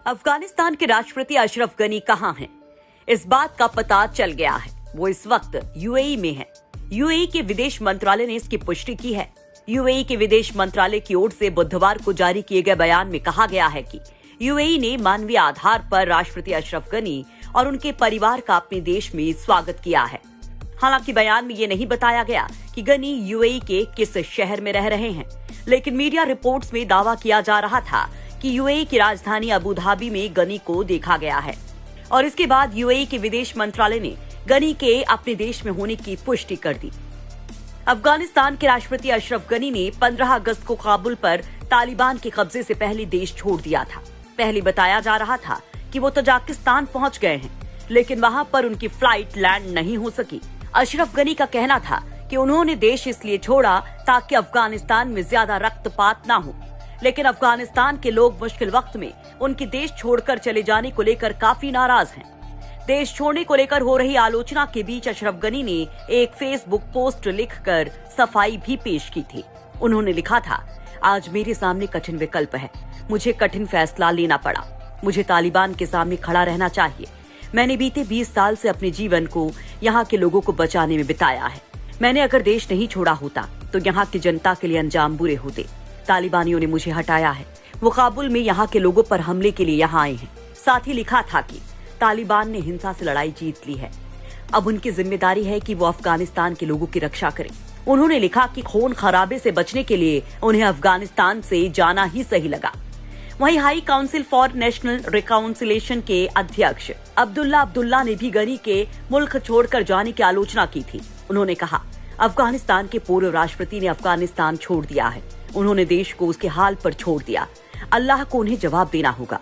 अफगानिस्तान के राष्ट्रपति अशरफ गनी कहां हैं? इस बात का पता चल गया है। वो इस वक्त यूएई में हैं। यूएई के विदेश मंत्रालय ने इसकी पुष्टि की है। यूएई के विदेश मंत्रालय की ओर से बुधवार को जारी किए गए बयान में कहा गया है कि यूएई ने मानवीय आधार पर राष्ट्रपति अशरफ गनी और उनके परिवार का अपने देश में स्वागत किया है। हालांकि बयान में ये नहीं बताया गया कि गनी यूएई के किस शहर में रह रहे हैं, लेकिन मीडिया रिपोर्ट्स में दावा किया जा रहा था कि यूएई की राजधानी अबू धाबी में गनी को देखा गया है और इसके बाद यूएई के विदेश मंत्रालय ने गनी के अपने देश में होने की पुष्टि कर दी। अफगानिस्तान के राष्ट्रपति अशरफ गनी ने 15 अगस्त को काबुल पर तालिबान के कब्जे से पहले देश छोड़ दिया था। पहले बताया जा रहा था कि वो तजाकिस्तान पहुंच गए हैं, लेकिन वहां पर उनकी फ्लाइट लैंड नहीं हो सकी। अशरफ गनी का कहना था कि उन्होंने देश इसलिए छोड़ा ताकि अफगानिस्तान में ज्यादा रक्तपात न हो, लेकिन अफगानिस्तान के लोग मुश्किल वक्त में उनके देश छोड़कर चले जाने को लेकर काफी नाराज हैं। देश छोड़ने को लेकर हो रही आलोचना के बीच अशरफ गनी ने एक फेसबुक पोस्ट लिखकर सफाई भी पेश की थी। उन्होंने लिखा था, आज मेरे सामने कठिन विकल्प है, मुझे कठिन फैसला लेना पड़ा। मुझे तालिबान के सामने खड़ा रहना चाहिए। मैंने बीते 20 साल से अपने जीवन को यहाँ के लोगों को बचाने में बिताया है। मैंने अगर देश नहीं छोड़ा होता तो यहाँ की जनता के लिए अंजाम बुरे होते। तालिबानियों ने मुझे हटाया है। वो काबुल में यहाँ के लोगों पर हमले के लिए यहाँ आए हैं। साथ ही लिखा था कि तालिबान ने हिंसा से लड़ाई जीत ली है, अब उनकी जिम्मेदारी है कि वो अफगानिस्तान के लोगों की रक्षा करें। उन्होंने लिखा कि खून खराबे से बचने के लिए उन्हें अफगानिस्तान से जाना ही सही लगा। वहीं high council for national reconciliation के अध्यक्ष अब्दुल्ला ने भी गनी के मुल्क छोड़कर जाने की आलोचना की थी। उन्होंने कहा, अफगानिस्तान के पूर्व राष्ट्रपति ने अफगानिस्तान छोड़ दिया है। उन्होंने देश को उसके हाल पर छोड़ दिया। अल्लाह को उन्हें जवाब देना होगा।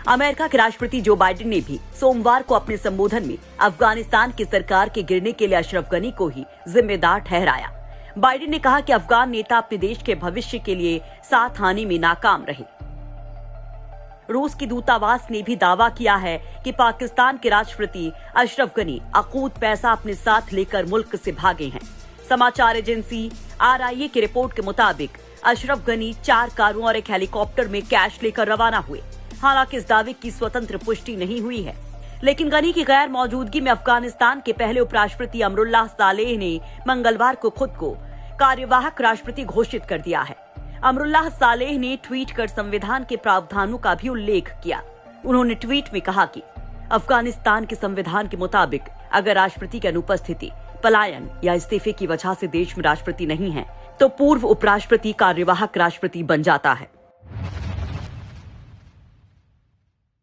अमेरिका के राष्ट्रपति जो बाइडेन ने भी सोमवार को अपने संबोधन में अफगानिस्तान की सरकार के गिरने के लिए अशरफ गनी को ही जिम्मेदार ठहराया। बाइडेन ने कहा कि अफगान नेता अपने देश के भविष्य के लिए साथ आने में नाकाम रहे। रूस की दूतावास ने भी दावा किया है कि पाकिस्तान के राष्ट्रपति अशरफ गनी अकूत पैसा अपने साथ लेकर मुल्क से भागे हैं। समाचार एजेंसी RIA की रिपोर्ट के मुताबिक अशरफ गनी 4 कारों और एक हेलीकॉप्टर में कैश लेकर रवाना हुए। हालांकि इस दावे की स्वतंत्र पुष्टि नहीं हुई है, लेकिन गनी की गैर मौजूदगी में अफगानिस्तान के पहले उपराष्ट्रपति अमरुल्लाह सालेह ने मंगलवार को खुद को कार्यवाहक राष्ट्रपति घोषित कर दिया है। अमरुल्लाह सालेह ने ट्वीट कर संविधान के प्रावधानों का भी उल्लेख किया। उन्होंने ट्वीट में कहा कि अफगानिस्तान के संविधान के मुताबिक अगर राष्ट्रपति की अनुपस्थिति, पलायन या इस्तीफे की वजह से देश में राष्ट्रपति नहीं है, तो पूर्व उपराष्ट्रपति कार्यवाहक राष्ट्रपति बन जाता है।